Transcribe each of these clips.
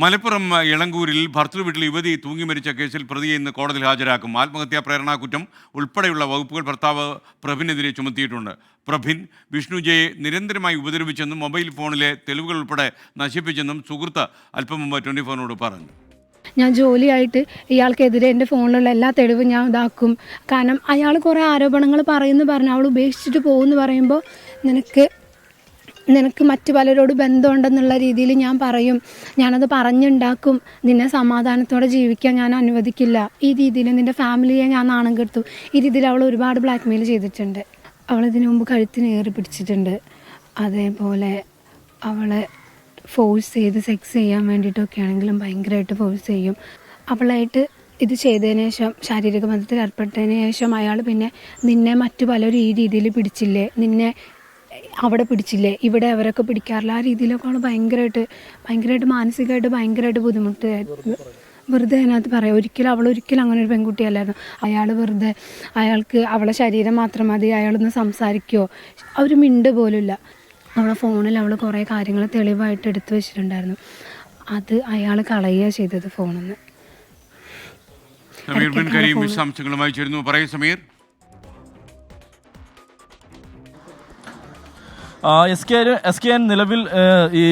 മലപ്പുറം ഇളങ്കൂരിൽ ഭർതൃവീട്ടിൽ യുവതി തൂങ്ങി മരിച്ച കേസിൽ പ്രതിയെ ഇന്ന് കോടതിയിൽ ഹാജരാക്കും. ആത്മഹത്യാ പ്രേരണാ കുറ്റം ഉൾപ്പെടെയുള്ള വകുപ്പുകൾ ഭർത്താവ് പ്രഭിനെതിരെ ചുമത്തിയിട്ടുണ്ട്. പ്രഭിൻ വിഷ്ണുജയെ നിരന്തരമായി ഉപദ്രവിച്ചെന്നും മൊബൈൽ ഫോണിലെ തെളിവുകൾ ഉൾപ്പെടെ നശിപ്പിച്ചെന്നും സുഹൃത്ത് അല്പം മുമ്പ് 24 പറഞ്ഞു. ഞാൻ ജോലിയായിട്ട് ഇയാൾക്കെതിരെ എൻ്റെ ഫോണിലുള്ള എല്ലാ തെളിവും ഞാൻ ഇതാക്കും. കാരണം അയാൾ കുറേ ആരോപണങ്ങൾ പറഞ്ഞു അവൾ ഉപേക്ഷിച്ചിട്ട് പോകുമെന്ന് പറയുമ്പോൾ നിനക്ക് മറ്റു പലരോട് ബന്ധമുണ്ടെന്നുള്ള രീതിയിൽ ഞാൻ പറയും. ഞാനത് പറഞ്ഞുണ്ടാക്കും. നിന്നെ സമാധാനത്തോടെ ജീവിക്കാൻ ഞാൻ അനുവദിക്കില്ല. ഈ രീതിയിൽ നിൻ്റെ ഫാമിലിയെ ഞാൻ നാണം കെടുത്തു. ഈ രീതിയിൽ അവൾ ഒരുപാട് ബ്ലാക്ക്മെയിൽ ചെയ്തിട്ടുണ്ട്. അവളിതിനു മുമ്പ് കഴുത്തിന് ഏറി പിടിച്ചിട്ടുണ്ട്. അതേപോലെ അവളെ ഫോഴ്സ് ചെയ്ത് സെക്സ് ചെയ്യാൻ വേണ്ടിയിട്ടൊക്കെ ആണെങ്കിലും ഭയങ്കരമായിട്ട് ഫോഴ്സ് ചെയ്യും. അവളായിട്ട് ഇത് ചെയ്തതിന് ശേഷം ശാരീരിക ബന്ധത്തിൽ ഏർപ്പെട്ടതിന് ശേഷം അയാൾ പിന്നെ നിന്നെ മറ്റു പലരും ഈ രീതിയിൽ പിടിച്ചില്ലേ, നിന്നെ അവിടെ പിടിച്ചില്ലേ, ഇവിടെ അവരൊക്കെ പിടിക്കാറില്ല, ആ രീതിയിലൊക്കെ അവൾ ഭയങ്കരമായിട്ട് മാനസികമായിട്ട് ഭയങ്കരമായിട്ട് ബുദ്ധിമുട്ടായിരുന്നു. വെറുതെ അതിനകത്ത് പറയാം, അവളൊരിക്കലും അങ്ങനെ ഒരു പെൺകുട്ടിയല്ലായിരുന്നു. അയാൾ വെറുതെ അയാൾക്ക് അവളെ ശരീരം മാത്രം മതി, അയാളൊന്ന് സംസാരിക്കുമോ, അവർ മിണ്ട് പോലുമില്ല. അവളെ ഫോണിൽ അവൾ കുറേ കാര്യങ്ങൾ തെളിവായിട്ട് എടുത്തു വെച്ചിട്ടുണ്ടായിരുന്നു. അത് അയാൾ കളയുക ചെയ്തത് ഫോണിൽ നിന്ന്. സമീർ ബിൻ കരീം വിശദാംശങ്ങളുമായി ചേരുന്നു. പറയൂ സമീർ. എസ് കെ എൻ നിലവിൽ ഈ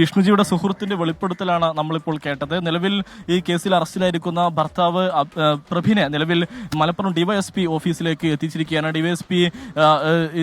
വിഷ്ണുജിയുടെ സുഹൃത്തിന്റെ വെളിപ്പെടുത്തലാണ് നമ്മളിപ്പോൾ കേട്ടത്. നിലവിൽ ഈ കേസിൽ അറസ്റ്റിലായിരിക്കുന്ന ഭർത്താവ് പ്രഭിനെ നിലവിൽ മലപ്പുറം ഡിവൈഎസ്പി ഓഫീസിലേക്ക് എത്തിച്ചിരിക്കുകയാണ്. ഡിവൈഎസ്പി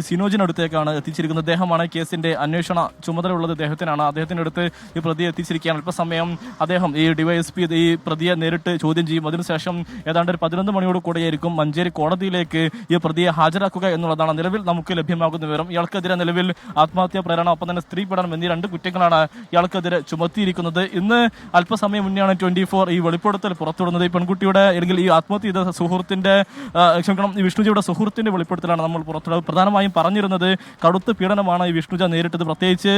സിനോജിനടുത്തേക്കാണ് എത്തിച്ചിരിക്കുന്നത്. അദ്ദേഹമാണ് കേസിന്റെ അന്വേഷണ ചുമതലയുള്ളത് അദ്ദേഹത്തിനാണ്. അദ്ദേഹത്തിന്റെ അടുത്ത് ഈ പ്രതിയെ എത്തിച്ചിരിക്കുകയാണ്. അല്പസമയം അദ്ദേഹം ഈ ഡിവൈഎസ്പി ഈ പ്രതിയെ നേരിട്ട് ചോദ്യം ചെയ്യും. അതിനുശേഷം ഏതാണ്ട് ഒരു 11 മണിയോട് കൂടെയായിരിക്കും മഞ്ചേരി കോടതിയിലേക്ക് ഈ പ്രതിയെ ഹാജരാക്കുക എന്നുള്ളതാണ് നിലവിൽ നമുക്ക് ലഭ്യമാകുന്ന വിവരം. ഇയാൾക്കെതിരെ നിലവിൽ ആത്മഹത്യാ പ്രേരണ ഒപ്പം തന്നെ സ്ത്രീ പീഡനം എന്നീ 2 കുറ്റങ്ങളാണ് ഇയാൾക്കെതിരെ ചുമത്തിയിരിക്കുന്നത്. ഇന്ന് അല്പസമയം മുന്നെയാണ് 24 ഈ വെളിപ്പെടുത്തൽ പുറത്തുവിടുന്നത്. ഈ പെൺകുട്ടിയുടെ അല്ലെങ്കിൽ ഈ ആത്മഹത്യ ചെയ്ത സുഹൃത്തിന്റെ ഈ വിഷ്ണുജിയുടെ സുഹൃത്തിന്റെ വെളിപ്പെടുത്തലാണ് നമ്മൾ പുറത്തുവിടുന്നത്. പ്രധാനമായും പറഞ്ഞിരുന്നത് കടുത്ത പീഡനമാണ് ഈ വിഷ്ണുജ നേരിട്ടത്. പ്രത്യേകിച്ച്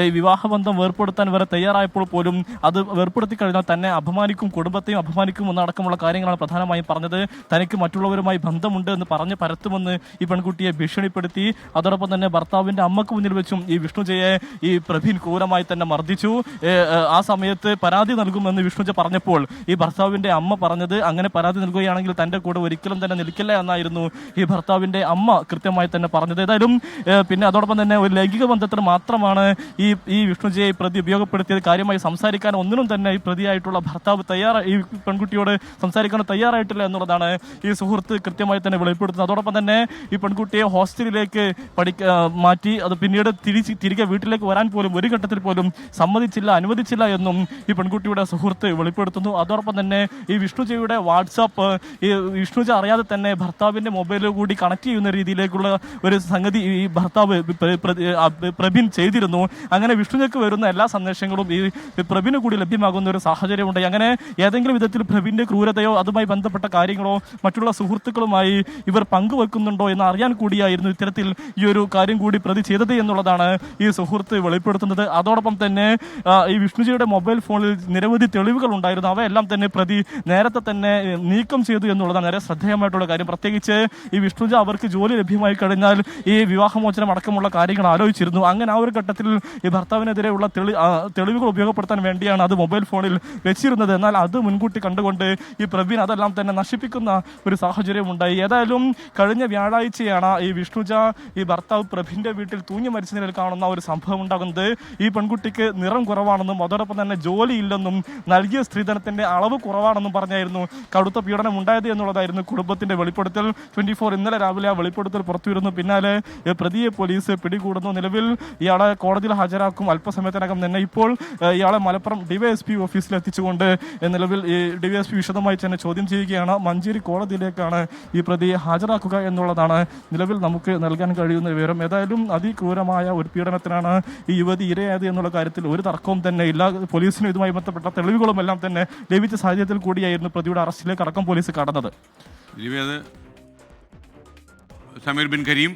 ഈ വിവാഹബന്ധം വേർപ്പെടുത്താൻ വരെ തയ്യാറായപ്പോൾ പോലും അത് വേർപ്പെടുത്തി കഴിഞ്ഞാൽ തന്നെ അപമാനിക്കും, കുടുംബത്തെയും അപമാനിക്കും എന്നടക്കമുള്ള കാര്യങ്ങളാണ് പ്രധാനമായും പറഞ്ഞത്. തനിക്ക് മറ്റുള്ളവരുമായി ബന്ധമുണ്ട് എന്ന് പറഞ്ഞ് പരത്തുമെന്ന് ഈ പെൺകുട്ടിയെ ഭീഷണിപ്പെടുത്തി. അതോടൊപ്പം തന്നെ ഭർത്താവിന്റെ അമ്മക്ക് മുന്നിൽ വെച്ചും ഈ വിഷ്ണുജയെ ഈ പ്രഭിൻ ക്രൂരമായി തന്നെ മർദ്ദിച്ചു. ആ സമയത്ത് പരാതി നൽകുമെന്ന് വിഷ്ണുജ പറഞ്ഞപ്പോൾ ഈ ഭർത്താവിന്റെ അമ്മ പറഞ്ഞത് അങ്ങനെ പരാതി നൽകുകയാണെങ്കിൽ തന്റെ കൂടെ ഒരിക്കലും തന്നെ നിൽക്കില്ല എന്നായിരുന്നു ഈ ഭർത്താവിന്റെ അമ്മ കൃത്യമായി തന്നെ പറഞ്ഞത്. ഏതായാലും പിന്നെ അതോടൊപ്പം തന്നെ ഒരു ലൈംഗിക ബന്ധത്തിന് മാത്രമാണ് ഈ വിഷ്ണുജയെ പ്രതി ഉപയോഗപ്പെടുത്തിയത്. കാര്യമായി സംസാരിക്കാൻ ഒന്നിനും തന്നെ ഈ പ്രതിയായിട്ടുള്ള ഭർത്താവ് ഈ പെൺകുട്ടിയോട് സംസാരിക്കാൻ തയ്യാറായിട്ടില്ല എന്നുള്ളതാണ് ഈ സുഹൃത്ത് കൃത്യമായി തന്നെ വെളിപ്പെടുത്തുന്നത്. അതോടൊപ്പം തന്നെ ഈ പെൺകുട്ടിയെ ഹോസ്റ്റലിലേക്ക് മാറ്റി അത് പിന്നീട് തിരികെ വീട്ടിലേക്ക് വരാൻ പോലും ഒരു ഘട്ടത്തിൽ പോലും അനുവദിച്ചില്ല എന്നും ഈ പെൺകുട്ടിയുടെ സുഹൃത്ത് വെളിപ്പെടുത്തുന്നു. അതോടൊപ്പം തന്നെ ഈ വിഷ്ണുജയുടെ വാട്സാപ്പ് ഈ വിഷ്ണുജ അറിയാതെ തന്നെ ഭർത്താവിന്റെ മൊബൈലിൽ കൂടി കണക്ട് ചെയ്യുന്ന രീതിയിലേക്കുള്ള ഒരു സംഗതി ഈ ഭർത്താവ് പ്രഭിൻ ചെയ്തിരുന്നു. അങ്ങനെ വിഷ്ണുജയ്ക്ക് വരുന്ന എല്ലാ സന്ദേശങ്ങളും ഈ പ്രഭിന് കൂടി ലഭ്യമാകുന്ന ഒരു സാഹചര്യമുണ്ട്. അങ്ങനെ ഏതെങ്കിലും വിധത്തിൽ പ്രഭിന്റെ ക്രൂരതയോ അതുമായി ബന്ധപ്പെട്ട കാര്യങ്ങളോ മറ്റുള്ള സുഹൃത്തുക്കളുമായി ഇവർ പങ്കുവെക്കുന്നുണ്ടോ എന്ന് അറിയാൻ കൂടിയായിരുന്നു ഇത്തരത്തിൽ ഈ ഒരു കാര്യം കൂടി പ്രതി ചെയ്തത് എന്നുള്ളതാണ് ഈ സുഹൃത്ത് വെളിപ്പെടുത്തുന്നത്. അതോടൊപ്പം തന്നെ ഈ വിഷ്ണുജിയുടെ മൊബൈൽ ഫോണിൽ നിരവധി തെളിവുകൾ ഉണ്ടായിരുന്നു. അവയെല്ലാം തന്നെ പ്രതി നേരത്തെ തന്നെ നീക്കം ചെയ്തു എന്നുള്ളതാണ് വളരെ ശ്രദ്ധേയമായിട്ടുള്ള കാര്യം. പ്രത്യേകിച്ച് ഈ വിഷ്ണുജ അവർക്ക് ജോലി ലഭ്യമായി കഴിഞ്ഞാൽ ഈ വിവാഹമോചനം അടക്കമുള്ള കാര്യങ്ങൾ ആലോചിച്ചിരുന്നു. അങ്ങനെ ആ ഒരു ഘട്ടത്തിൽ ഈ ഭർത്താവിനെതിരെയുള്ള തെളിവുകൾ ഉപയോഗപ്പെടുത്താൻ വേണ്ടിയാണ് അത് മൊബൈൽ ഫോണിൽ വെച്ചിരുന്നത്. എന്നാൽ അത് മുൻകൂട്ടി കണ്ടുകൊണ്ട് ഈ പ്രവീൺ അതെല്ലാം തന്നെ നശിപ്പിക്കുന്ന ഒരു സാഹചര്യം ഉണ്ടായി. ഏതായാലും കഴിഞ്ഞ വ്യാഴാഴ്ചയാണ് ഈ വിഷ്ണുജ ഈ ഭർത്താവ് പ്രഭിന്റെ വീട്ടിൽ തൂങ്ങി മരിച്ച നിലയിൽ കാണുന്ന ഒരു സംഭവം ഉണ്ടാകുന്നത്. ഈ പെൺകുട്ടിക്ക് നിറം കുറവാണെന്നും അതോടൊപ്പം തന്നെ ജോലിയില്ലെന്നും നൽകിയ സ്ത്രീധനത്തിന്റെ അളവ് കുറവാണെന്നും പറഞ്ഞായിരുന്നു കടുത്ത പീഡനം ഉണ്ടായത് എന്നുള്ളതായിരുന്നു കുടുംബത്തിന്റെ വെളിപ്പെടുത്തൽ. 24 ഇന്നലെ രാവിലെ ആ വെളിപ്പെടുത്തൽ പുറത്തുവരുന്നു. പിന്നാലെ പ്രതിയെ പോലീസ് പിടികൂടുന്നു. നിലവിൽ ഇയാളെ കോടതിയിൽ ഹാജരാക്കും അല്പസമയത്തിനകം തന്നെ. ഇപ്പോൾ ഇയാളെ മലപ്പുറം ഡിവൈഎസ്പി ഓഫീസിൽ എത്തിച്ചുകൊണ്ട് നിലവിൽ ഈ ഡിവൈഎസ്പി വിശദമായി തന്നെ ചോദ്യം ചെയ്യുകയാണ്. മഞ്ചേരി കോടതിയിലേക്കാണ് ഈ പ്രതിയെ ഹാജരാക്കുക എന്നുള്ളതാണ് നിലവിൽ നമുക്ക് നൽകാൻ കഴിയുന്ന വിവരം. ഏതായാലും അതിക്രൂരമായ ഒരു പീഡനത്തിനാണ് ഈ യുവതി ഇരയായത് എന്നുള്ള കാര്യത്തിൽ ഒരു തർക്കവും തന്നെ ഇല്ല. പോലീസിന് ഇതുമായി ബന്ധപ്പെട്ട തെളിവുകളും എല്ലാം തന്നെ ലഭിച്ച സാഹചര്യത്തിൽ കൂടിയായിരുന്നു പ്രതിയുടെ അറസ്റ്റിലേക്ക് അടക്കം പോലീസ് കടന്നത്. സമീർ ബിൻ കരീം.